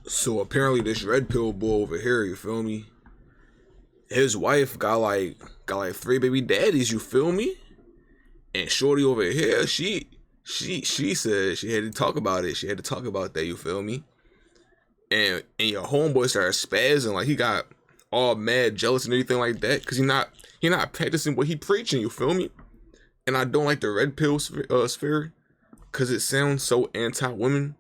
So apparently this red pill boy over here, you feel me? His wife got like 3 baby daddies, you feel me? And shorty over here, she said she had to talk about it. She had to talk about that, you feel me? And your homeboy started spazzing, like he got all mad, jealous and everything like that, cause he not practicing what he preaching, you feel me? And I don't like the red pill sphere, cause it sounds so anti-women.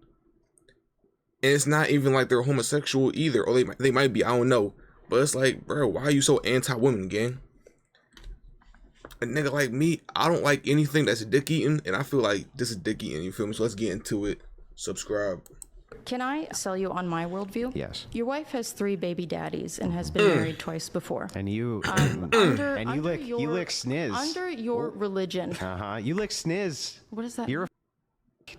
And it's not even like they're homosexual either, or they might be, I don't know. But it's like, bro, why are you so anti-women, gang? A nigga like me, I don't like anything that's dick eating, and I feel like this is dick eating, you feel me? So let's get into it. Subscribe. Can I sell you on my worldview? Yes. Your wife has 3 baby daddies and has been married twice before. And you You lick sniz. Under your religion. You lick sniz. What is that? You're a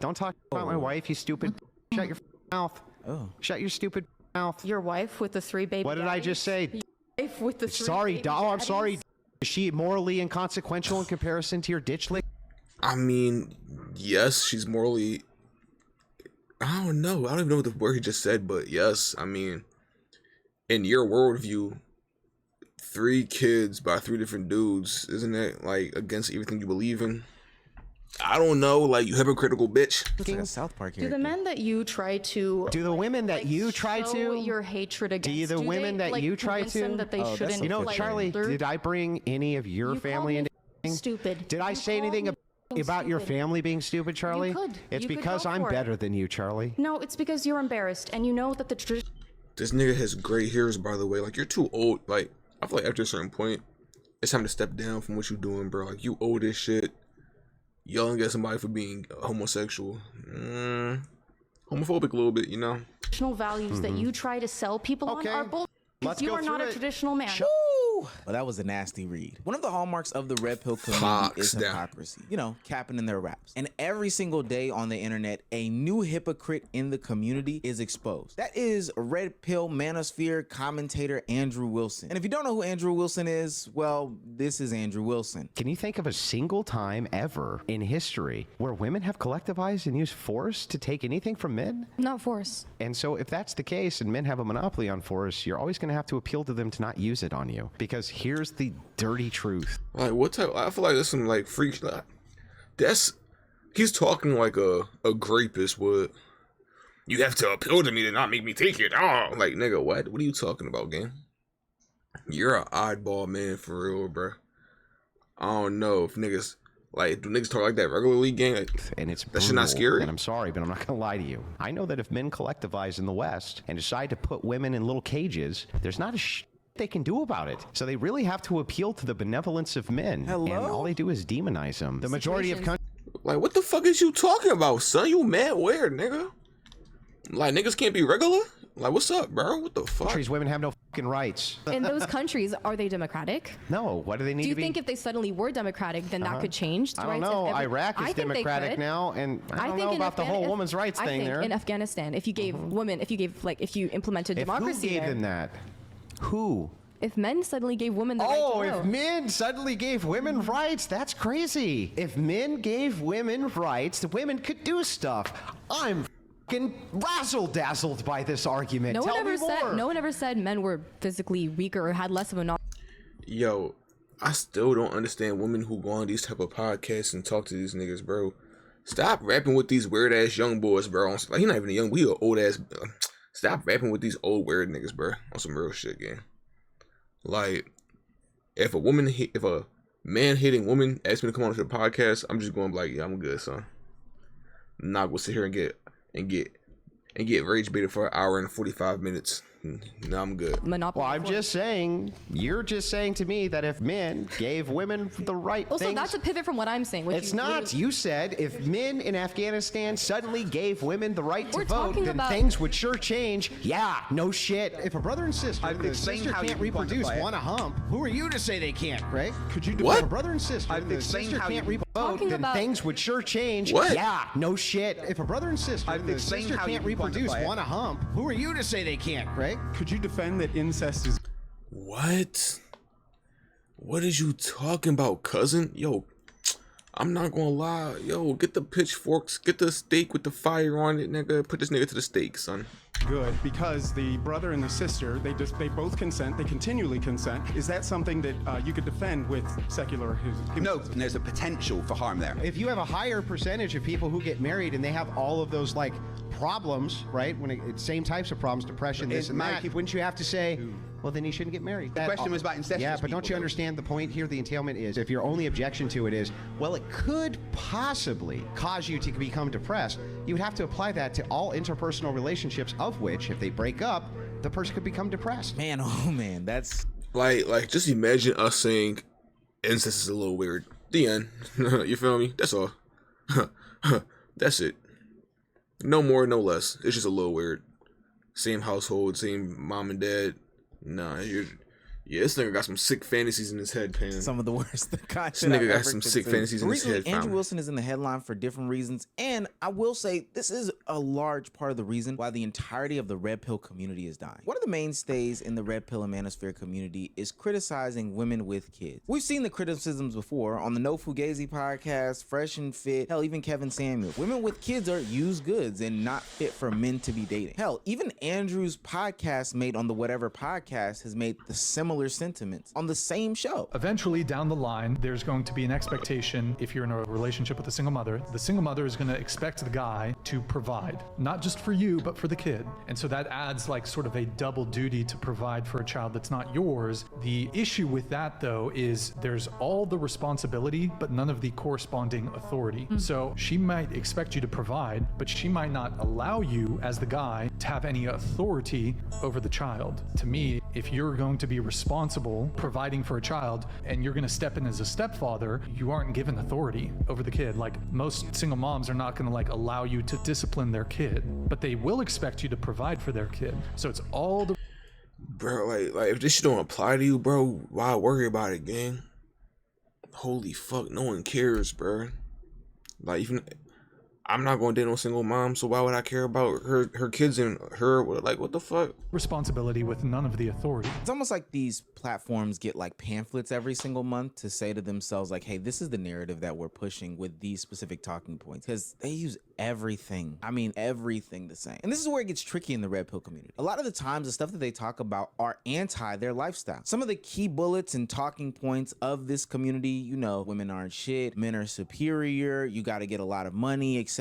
don't talk about my wife, you stupid. Shut your mouth. Oh. Shut your stupid mouth. Your wife with the 3 baby What did daddies? I just say? Your wife with the 3 Sorry, baby doll. I'm daddies? sorry. Is she morally inconsequential in comparison to your ditch lick? I mean, yes, she's morally, I don't know. I don't even know what the word he just said, but yes, I mean, in your worldview, 3 kids by 3 different dudes, isn't that like against everything you believe in? I don't know, like, you hypocritical bitch. It's like a South Park Do character. the men that you try to Do the women that you try show to? your hatred against? the women they, that like, you try convince them to? that they Oh, that's shouldn't? so You know, like, Charlie, flirt? did I bring any of your You family called into me stupid? Did I You say called anything me about your stupid. family being stupid, Charlie? could. It's You could because go I'm for it. better than you, Charlie. No, it's because you're embarrassed and you know that the tradition. This nigga has gray hairs, by the way. Like, you're too old. Like, I feel like after a certain point, it's time to step down from what you doing, bro. Like, you old as shit. Yelling at somebody for being homosexual. Homophobic a little bit, you know? Traditional values that you try to sell people Okay. on are bull. Let's You go are not through a it. traditional man. Well, that was a nasty read. One of the hallmarks of the red pill community Fox is down. hypocrisy. You know, capping in their raps. And every single day on the internet, a new hypocrite in the community is exposed. That is red pill manosphere commentator Andrew Wilson. And if you don't know who Andrew Wilson is, well, this is Andrew Wilson. Can you think of a single time ever in history where women have collectivized and used force to take anything from men? Not force. And so if that's the case and men have a monopoly on force, you're always going to have to appeal to them to not use it on you. Because here's the dirty truth. Like, what type? I feel like there's some, like, freak. He's talking like a rapist would. You have to appeal to me to not make me take it. Oh, like, nigga, what? What are you talking about, gang? You're an oddball man for real, bro. I don't know if niggas, like, do niggas talk like that regularly, gang? Like, And it's that shit not brutal, scary? And I'm sorry, but I'm not going to lie to you. I know that if men collectivize in the West and decide to put women in little cages, there's not a they can do about it. So they really have to appeal to the benevolence of men. Hello? And all they do is demonize them. The majority of Like, what the fuck is you talking about, son? You mad weird, nigga? Like, niggas can't be regular? Like, what's up, bro? What the fuck? countries, women have no fucking rights. In those countries, are they democratic? No, what do they need Do you to be? think if they suddenly were democratic, then that could change? I don't know. Iraq is democratic now. now, and I don't think know in about the whole Afghan- women's rights I thing think there. in Afghanistan, if you gave women, if you implemented If democracy who gave there, them that? Who? if men suddenly gave women the right Oh, to if vote. men suddenly gave women rights, that's crazy. If men gave women rights, the women could do stuff. I'm fucking razzle-dazzled by this argument. No Tell one me ever more. said. No one ever said men were physically weaker or had less of a knowledge. Yo, I still don't understand women who go on these type of podcasts and talk to these niggas, bro. Stop rapping with these weird ass young boys, bro. Like, he not even a young, we a old ass. Stop rapping with these old weird niggas, bro. On some real shit, gang. Like, if a man hitting woman asks me to come on to the podcast, I'm just going like, yeah, I'm good, son. I'm not gonna sit here and get rage baited for an hour and 45 minutes. No, I'm good. Monopoly. Well, I'm of force. just saying, you're just saying to me that if men gave women the right Also, things... that's a pivot from what I'm saying. Which It's not. You said if men in Afghanistan suddenly gave women the right to We're vote, talking then about- things would sure change. Yeah, no shit. If a brother and sister, I've the explained sister how can't you reproduce, quantify it. want a hump, who are you to say they can't, right? Could you What? If a brother and sister, I've the explained sister how can't you- reproduce, Talking then about- things would sure change. What? Yeah, no shit. If a brother and sister, I've the explained sister how can't you reproduce, quantify it. want a hump, who are you to say they can't, right? Could you defend that incest is What? What is you talking about, cousin? Yo, I'm not gonna lie. Yo, get the pitchforks, get the steak with the fire on it, nigga. Put this nigga to the stake, son. good because the brother and the sister, they both consent, they continually consent. Is that something that you could defend with secular? No, there's a potential for harm there. If you have a higher percentage of people who get married and they have all of those like problems, right? When it's same types of problems, depression, this and that, wouldn't you have to say, well, then he shouldn't get married? The question was about incestuous Yeah, but don't people, you though. understand the point here? The entailment is, if your only objection to it is, well, it could possibly cause you to become depressed, you would have to apply that to all interpersonal relationships, of which, if they break up, the person could become depressed. Man, oh man, that's Like just imagine us saying incest is a little weird. The end. You feel me? That's all. That's it. No more, no less. It's just a little weird. Same household, same mom and dad. Nah, this nigga got some sick fantasies in his head, man. some of the worst content. This nigga I've got ever some sick consumed. fantasies in his Recently, head, Andrew fam. Wilson is in the headline for different reasons, and I will say this is a large part of the reason why the entirety of the red pill community is dying. One of the mainstays in the red pill and manosphere community is criticizing women with kids. We've seen the criticisms before on the No Fugazi podcast, Fresh and Fit, hell, even Kevin Samuels. Women with kids are used goods and not fit for men to be dating. Hell, even Andrew's podcast made on the Whatever podcast has made the similar sentiments on the same show. Eventually, down the line, there's going to be an expectation, if you're in a relationship with a single mother, the single mother is going to expect the guy to provide, not just for you, but for the kid. And so that adds like sort of a double duty to provide for a child that's not yours. The issue with that, though, is there's all the responsibility, but none of the corresponding authority. So she might expect you to provide, but she might not allow you, as the guy, to have any authority over the child. To me, if you're going to be responsible providing for a child and you're going to step in as a stepfather, you aren't given authority over the kid. Like, most single moms are not going to like allow you to discipline their kid, but they will expect you to provide for their kid. So it's all the Bro, like if this shit don't apply to you, bro, why worry about it, gang? Holy fuck, no one cares, bro. Like, even I'm not gonna date no single mom, so why would I care about her kids and her? Like, what the fuck? responsibility with none of the authority. It's almost like these platforms get like pamphlets every single month to say to themselves like, hey, this is the narrative that we're pushing with these specific talking points, because they use everything. I mean, everything the same. And this is where it gets tricky in the red pill community. A lot of the times the stuff that they talk about are anti their lifestyle. Some of the key bullets and talking points of this community, you know, women aren't shit, men are superior, you got to get a lot of money, etc.,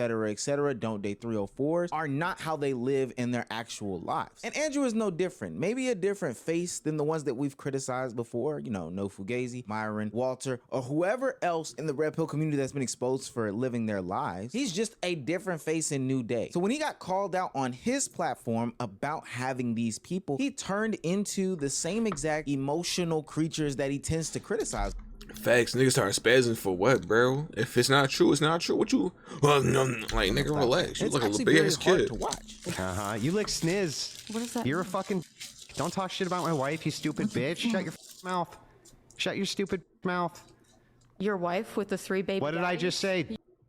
don't date 304s, are not how they live in their actual lives. And Andrew is no different. Maybe a different face than the ones that we've criticized before, you know, No Fugazi, Myron, Walter, or whoever else in the red pill community that's been exposed for living their lives. He's just a different face in New Day. So when he got called out on his platform about having these people, he turned into the same exact emotional creatures that he tends to criticize. Facts, niggas start spazzing for what, bro? If it's not true, it's not true. What you? Well, no, like, nigga, relax. You It's look like a actually big very ass hard kid. to watch. You lick sniz. What is that? You're a fucking. Don't talk shit about my wife, you stupid bitch. Shut your mouth. Shut your stupid mouth. Your wife with the 3 baby What did I just say?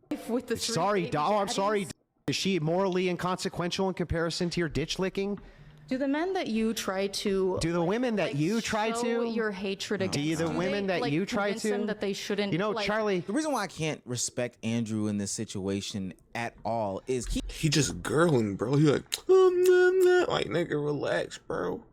Wife with the 3 Sorry, baby doll. I'm sorry. daddies? Is she morally inconsequential in comparison to your ditch licking? Do the men that you try to Do the women that you try show to? your hatred against? Do you the women they, that like, you try convince them to? that they shouldn't? You know, like, Charlie. The reason why I can't respect Andrew in this situation at all is He just girling, bro. He like, like, nigga, relax, bro.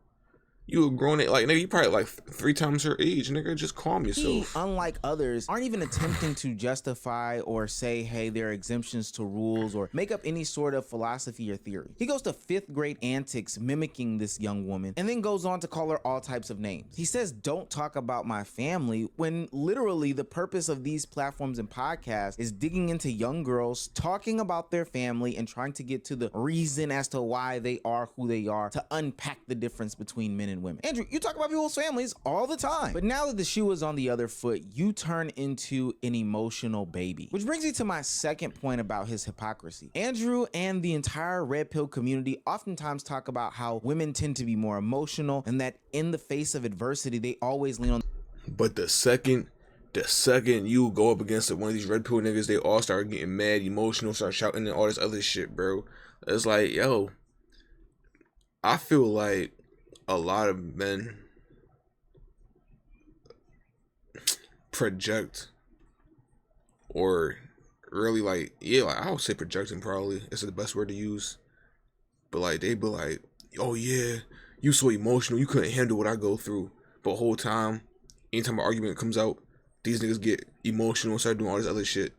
You a grown, like, nigga, you probably like 3 times her age, nigga. Just calm he, yourself. unlike others, aren't even attempting to justify or say, hey, there are exemptions to rules or make up any sort of philosophy or theory. He goes to 5th grade antics mimicking this young woman and then goes on to call her all types of names. He says, don't talk about my family, when literally the purpose of these platforms and podcasts is digging into young girls, talking about their family and trying to get to the reason as to why they are who they are, to unpack the difference between men and women. Andrew, you talk about people's families all the time, but now that the shoe is on the other foot, you turn into an emotional baby. Which brings me to my second point about his hypocrisy. Andrew and the entire red pill community oftentimes talk about how women tend to be more emotional and that in the face of adversity, they always lean on. But the second you go up against one of these red pill niggas, they all start getting mad, emotional, start shouting and all this other shit, bro. It's like, yo, I feel like a lot of men project, or really, like, yeah, like, I would say projecting probably is the best word to use. but like they be like, oh yeah, you so emotional, you couldn't handle what I go through. But the whole time, anytime an argument comes out, these niggas get emotional and start doing all this other shit.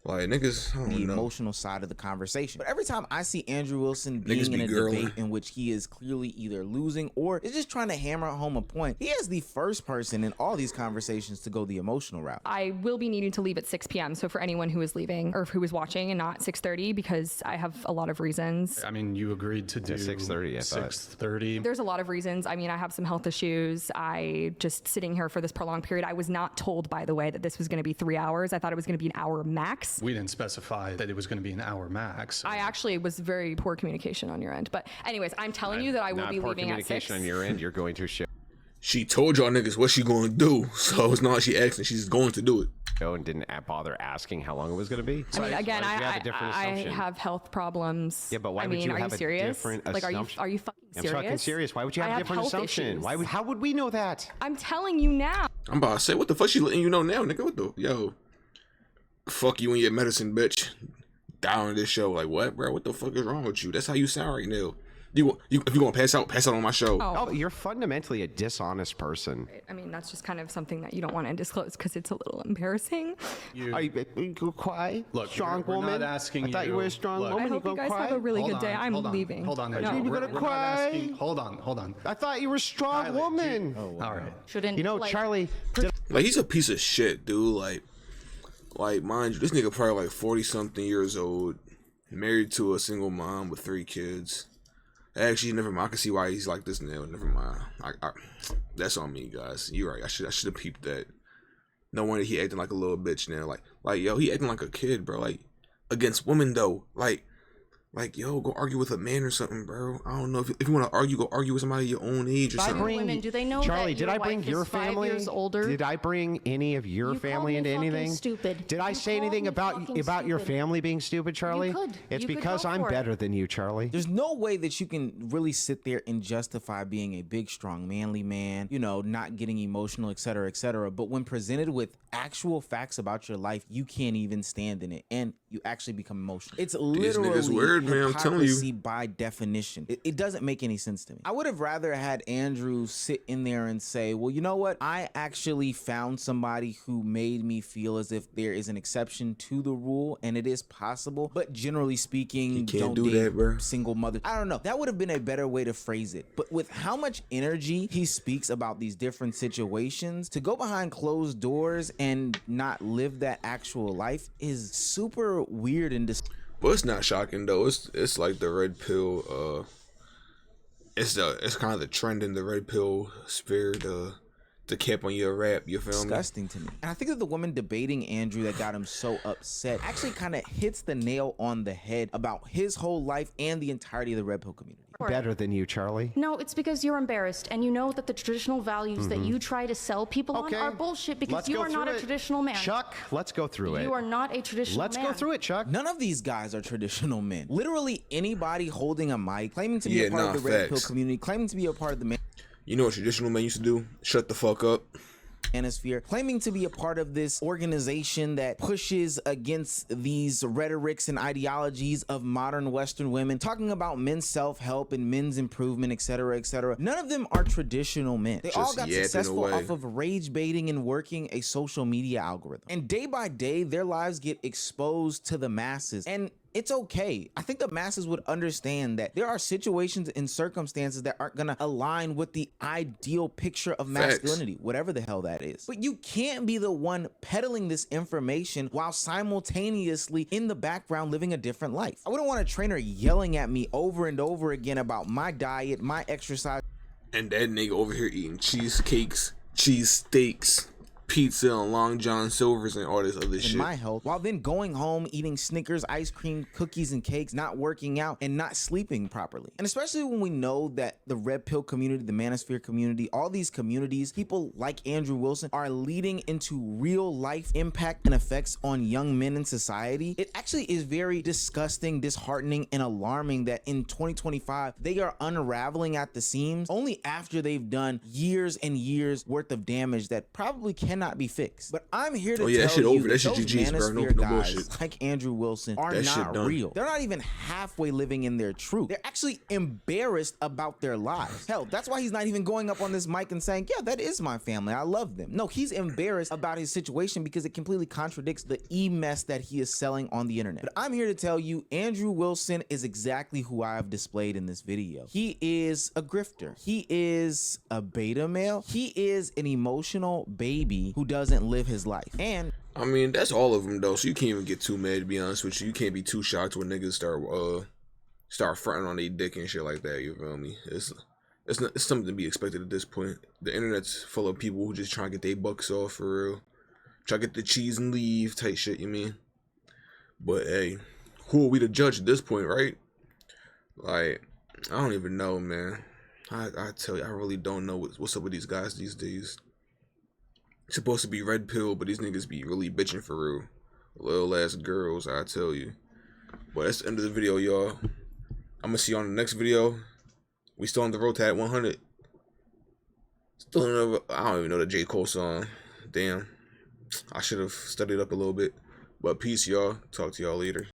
Like niggas, I don't the know. emotional side of the conversation. But every time I see Andrew Wilson being Niggas in be a girling. debate in which he is clearly either losing or is just trying to hammer home a point, he is the first person in all these conversations to go the emotional route. I will be needing to leave at 6 p.m. So for anyone who is leaving or who is watching and not 6:30, because I have a lot of reasons. I mean, you agreed to do 6:30, I thought. 6:30. There's a lot of reasons. I mean, I have some health issues. I just sitting here for this prolonged period. I was not told, by the way, that this was going to be 3 hours. I thought it was going to be an hour max. We didn't specify that it was going to be an hour max. I actually was very poor communication on your end. But anyways, I'm telling you that I will Not be poor leaving at 6. communication on your end. You're going to show She told y'all niggas what she gonna do, so it's not like she asking, she's going to do it. and didn't bother asking how long it was going to be. I mean, again, Why did you have a different I assumption? have health problems. Yeah, but why I would mean, you are have you a serious? different Like, assumption? are you fucking I'm serious? fucking serious. Why would you I have a different health assumption? issues. Why would? How would we know that? I'm telling you now. I'm about to say, what the fuck she letting you know now, nigga? What the, yo, fuck you and your medicine, bitch. Down this show, like what, bro? What the fuck is wrong with you? That's how you sound right now. You if you gonna pass out on my show. Oh, you're fundamentally a dishonest person. I mean, that's just kind of something that you don't want to disclose because it's a little embarrassing. Are you gonna cry? Look, strong we're woman. not asking I thought you were a strong Look, woman. I hope you gonna guys cry? have a really Hold good day. on, I'm hold on, leaving. Hold on, No. Andrew. You're We're gonna not cry? asking- Hold on. I thought you were a strong Kylie, woman. All right. Shouldn't You know, like, Charlie. Like he's a piece of shit, dude. Like mind you, this nigga probably like 40-something years old, married to a single mom with 3 kids. Actually, never mind. I can see why he's like this now. Never mind. That's on me, guys. You're right. I should have peeped that. No wonder he acting like a little bitch now. Like yo, he acting like a kid, bro. Like against women though. Like yo, go argue with a man or something, bro. I don't know if you want to argue, go argue with somebody your own age or something. women, do they know Charlie, that did your I bring wife your is 5 family? years older? Did I bring any of your You called family me into fucking anything? stupid. Did I You say called anything me about fucking your stupid. family being stupid, Charlie? could. It's You could because go I'm for it. better than you, Charlie. There's no way that you can really sit there and justify being a big, strong, manly man, you know, not getting emotional, et cetera, et cetera. But when presented with actual facts about your life, you can't even stand in it. And you actually become emotional. It's literally niggas weird, man, I'm telling you. hypocrisy by definition. It doesn't make any sense to me. I would have rather had Andrew sit in there and say, well, you know what? I actually found somebody who made me feel as if there is an exception to the rule and it is possible. But generally speaking, You can't don't do date that, bro. single mother. I don't know. That would have been a better way to phrase it. But with how much energy he speaks about these different situations, to go behind closed doors and not live that actual life is super weird and But it's not shocking though. It's like the red pill. It's kind of the trend in the red pill sphere. The cap on your rap. You feel me? disgusting to me. And I think that the woman debating Andrew that got him so upset actually kind of hits the nail on the head about his whole life and the entirety of the red pill community. Better than you, Charlie. No, it's because you're embarrassed and you know that the traditional values that you try to sell people on are bullshit because Let's you go are not through a it. traditional man. Chuck, let's go through it. You are not a traditional Let's man. go through it, Chuck. None of these guys are traditional men. Literally anybody holding a mic, claiming to be a part of the red pill facts. community, claiming to be a part of the You know what traditional men used to do? Shut the fuck up. manosphere, claiming to be a part of this organization that pushes against these rhetorics and ideologies of modern Western women, talking about men's self-help and men's improvement, etc., etc. None of them are traditional men. They all Just got yapping successful away. off of rage baiting and working a social media algorithm. And day by day, their lives get exposed to the masses. And it's okay. I think the masses would understand that there are situations and circumstances that aren't gonna align with the ideal picture of masculinity, whatever the hell that is. But you can't be the one peddling this information while simultaneously in the background living a different life. I wouldn't want a trainer yelling at me over and over again about my diet, my exercise. And that nigga over here eating cheesecakes, cheese steaks, pizza, and Long John Silvers, and all this other in shit. my health, while then going home, eating Snickers, ice cream, cookies, and cakes, not working out, and not sleeping properly. And especially when we know that the red pill community, the manosphere community, all these communities, people like Andrew Wilson are leading into real life impact and effects on young men in society. It actually is very disgusting, disheartening, and alarming that in 2025, they are unraveling at the seams only after they've done years and years worth of damage that probably cannot cannot be fixed. But I'm here to Oh, yeah, that tell shit you over. That that shit those GG's, bro. No manosphere bullshit. guys like Andrew Wilson are That shit not done. real. They're not even halfway living in their truth. They're actually embarrassed about their lives. Hell, that's why he's not even going up on this mic and saying, yeah, that is my family. I love them. No, he's embarrassed about his situation because it completely contradicts the mess that he is selling on the internet. But I'm here to tell you, Andrew Wilson is exactly who I have displayed in this video. He is a grifter. He is a beta male. He is an emotional baby who doesn't live his life. And I mean, that's all of them though, so you can't even get too mad, to be honest with you. You can't be too shocked when niggas start fronting on their dick and shit like that, you feel me? It's something to be expected at this point. The internet's full of people who just try to get their bucks off for real. Try to get the cheese and leave type shit, you mean? But hey, who are we to judge at this point, right? Like, I don't even know, man. I tell you, I really don't know what's up with these guys these days. It's supposed to be red pill, but these niggas be really bitching for real. Little ass girls, I tell you. But that's the end of the video, y'all. I'm gonna see you on the next video. We still on the road to at 100. Still another, I don't even know the J. Cole song. Damn. I should have studied up a little bit. But peace, y'all. Talk to y'all later.